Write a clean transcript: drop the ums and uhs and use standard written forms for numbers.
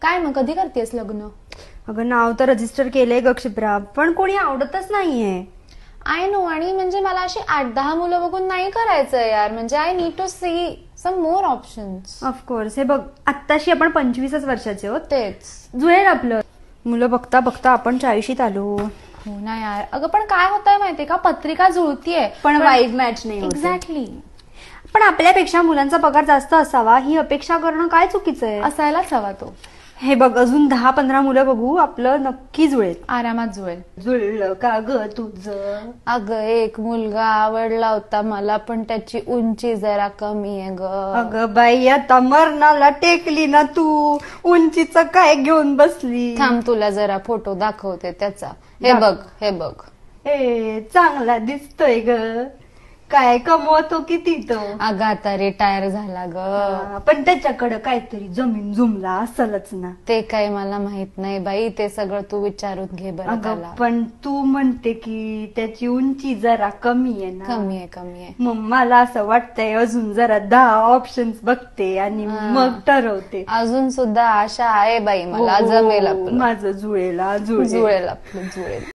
काय मग कधी करतेस लग्न? अगं नाव तर रजिस्टर केलंय ग क्षिप्रा, पण कोणी आवडतच नाहीये. आय नो, आणि म्हणजे मला अशी 8-10 मुलं बघून नाही करायचं यार. म्हणजे I need to see some more options. Of course. हे बघ, आत्ताशी आपण 25च वर्षाचे आहोत. तेच जुळेल आपलं. मुलं बघता बघता आपण 40शीत आलो. हो ना यार. अगं पण काय होतंय माहितीये का, पत्रिका जुळतीये पण वाईब मॅच नाही होते. एक्झॅक्टली. पण आपल्यापेक्षा मुलांचा पगार जास्त असावा ही अपेक्षा करणं काय चुकीचं आहे? असायलाच हवा तो. हे बघ, अजून 10-15 मुलं बघू, आपलं नक्की जुळेल. आरामात जुळेल. जुळलं का ग तुझं? अगं एक मुलगा आवडला होता मला, पण त्याची उंची जरा कमी आहे ग. अगं बाई, आता मरणाला टेकली ना तू. उंचीचं काय घेऊन बसली? थांब, तुला जरा फोटो दाखवते त्याचा. हे बघ, हे बघ. ए, चांगला दिसतोय ग. काय कमवतो किती तो? अगं आता रिटायर झाला ग. पण त्याच्याकडे काहीतरी जमीन जुमला असेलच ना. ते काही मला माहित नाही बाई, ते सगळं तू विचारून घे बरं त्याला. पण तू म्हणते की त्याची उंची जरा कमी आहे ना. कमी आहे, कमी आहे. मग मला असं वाटतंय अजून जरा 10 ऑप्शन्स बघते आणि मग ठरवते. अजून सुद्धा आशा आहे बाई मला. जमेल आपलं. माझं जुळेल. जुळेल आपलं, जुळेल.